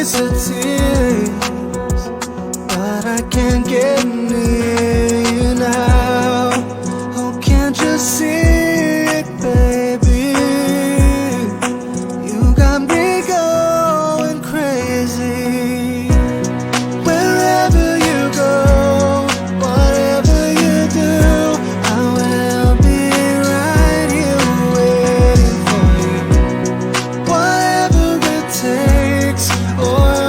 erase the tears, but I can't get near you now. Oh, can't you see it, baby? You got me going crazy. Wherever you go, whatever you do, I will be right here waiting for you. Whatever it takes, or